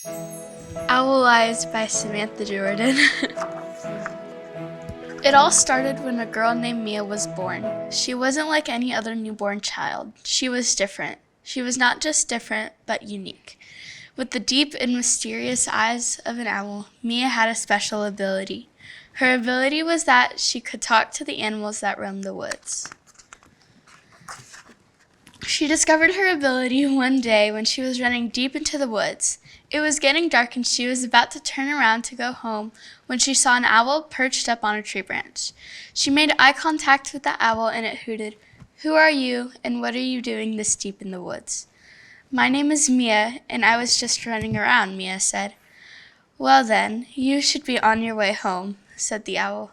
Owl Eyes by Samantha Jordan. It all started when a girl named Mia was born. She wasn't like any other newborn child. She was different. She was not just different, but unique. With the deep and mysterious eyes of an owl, Mia had a special ability. Her ability was that she could talk to the animals that roamed the woods. She discovered her ability one day when she was running deep into the woods. It was getting dark and she was about to turn around to go home when she saw an owl perched up on a tree branch. She made eye contact with the owl and it hooted, "Who are you and what are you doing this deep in the woods?" "My name is Mia and I was just running around," Mia said. "Well then, you should be on your way home," said the owl.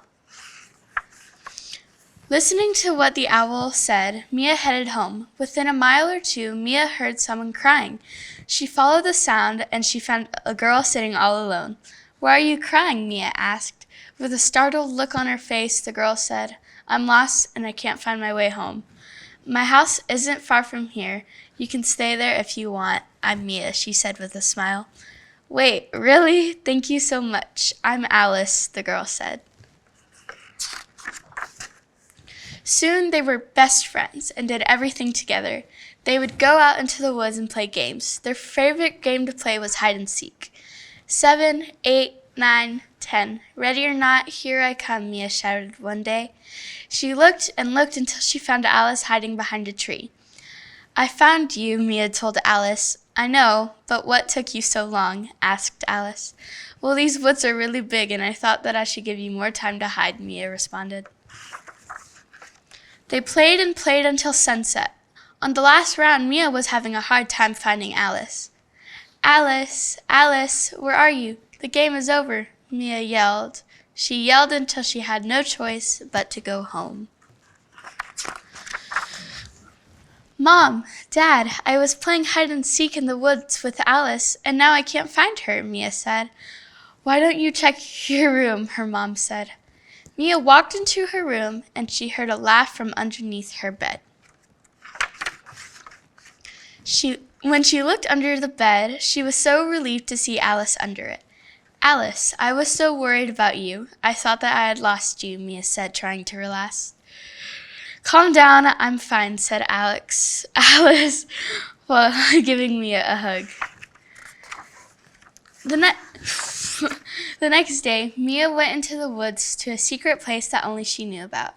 Listening to what the owl said, Mia headed home. Within a mile or two, Mia heard someone crying. She followed the sound, and she found a girl sitting all alone. "Why are you crying?" Mia asked. With a startled look on her face, the girl said, "I'm lost, and I can't find my way home. My house isn't far from here. You can stay there if you want. I'm Mia," she said with a smile. "Wait, really? Thank you so much. I'm Alice," the girl said. Soon they were best friends and did everything together. They would go out into the woods and play games. Their favorite game to play was hide and seek. 7, 8, 9, 10. "Ready or not, here I come," Mia shouted one day. She looked and looked until she found Alice hiding behind a tree. "I found you," Mia told Alice. "I know, but what took you so long?" asked Alice. "Well, these woods are really big and I thought that I should give you more time to hide," Mia responded. They played and played until sunset. On the last round, Mia was having a hard time finding Alice. "Alice, Alice, where are you? The game is over," Mia yelled. She yelled until she had no choice but to go home. "Mom, Dad, I was playing hide and seek in the woods with Alice, and now I can't find her," Mia said. "Why don't you check your room?" her mom said. Mia walked into her room, and she heard a laugh from underneath her bed. When she looked under the bed, she was so relieved to see Alice under it. "Alice, I was so worried about you. I thought that I had lost you," Mia said, trying to relax. "Calm down, I'm fine," said Alice, while giving Mia a hug. The next day, Mia went into the woods to a secret place that only she knew about.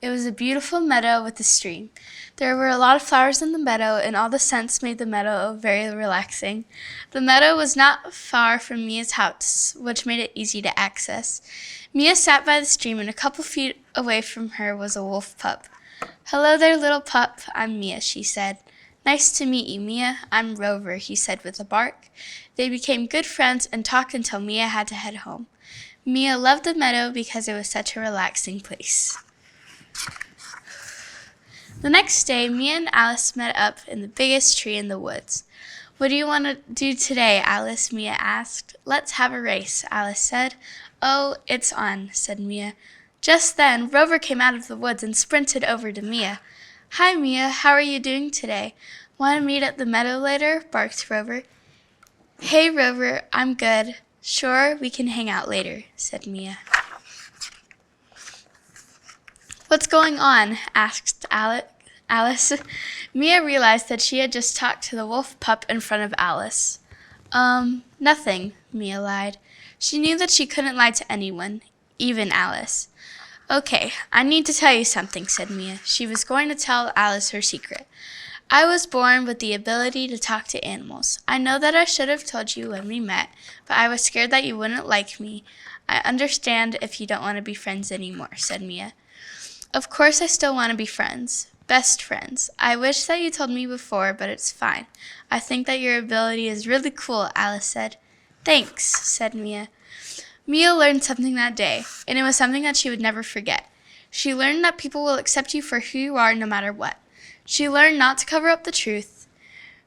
It was a beautiful meadow with a stream. There were a lot of flowers in the meadow, and all the scents made the meadow very relaxing. The meadow was not far from Mia's house, which made it easy to access. Mia sat by the stream, and a couple feet away from her was a wolf pup. "Hello there, little pup. I'm Mia," she said. "Nice to meet you, Mia. I'm Rover," he said with a bark. They became good friends and talked until Mia had to head home. Mia loved the meadow because it was such a relaxing place. The next day, Mia and Alice met up in the biggest tree in the woods. "What do you want to do today, Alice?" Mia asked. "Let's have a race," Alice said. "Oh, it's on," said Mia. Just then, Rover came out of the woods and sprinted over to Mia. "Hi, Mia. How are you doing today? Want to meet at the meadow later?" barked Rover. "Hey, Rover, I'm good. Sure, we can hang out later," said Mia. "What's going on?" asked Alice. Mia realized that she had just talked to the wolf pup in front of Alice. Nothing," Mia lied. She knew that she couldn't lie to anyone, even Alice. "Okay, I need to tell you something," said Mia. She was going to tell Alice her secret. "I was born with the ability to talk to animals. I know that I should have told you when we met, but I was scared that you wouldn't like me. I understand if you don't want to be friends anymore," said Mia. "Of course I still want to be friends. Best friends. I wish that you told me before, but it's fine. I think that your ability is really cool," Alice said. "Thanks," said Mia. Mia learned something that day, and it was something that she would never forget. She learned that people will accept you for who you are no matter what. She learned not to cover up the truth.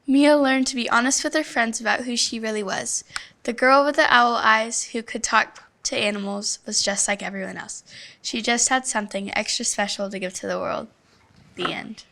Mia learned to be honest with her friends about who she really was. The girl with the owl eyes who could talk to animals was just like everyone else. She just had something extra special to give to the world. The end.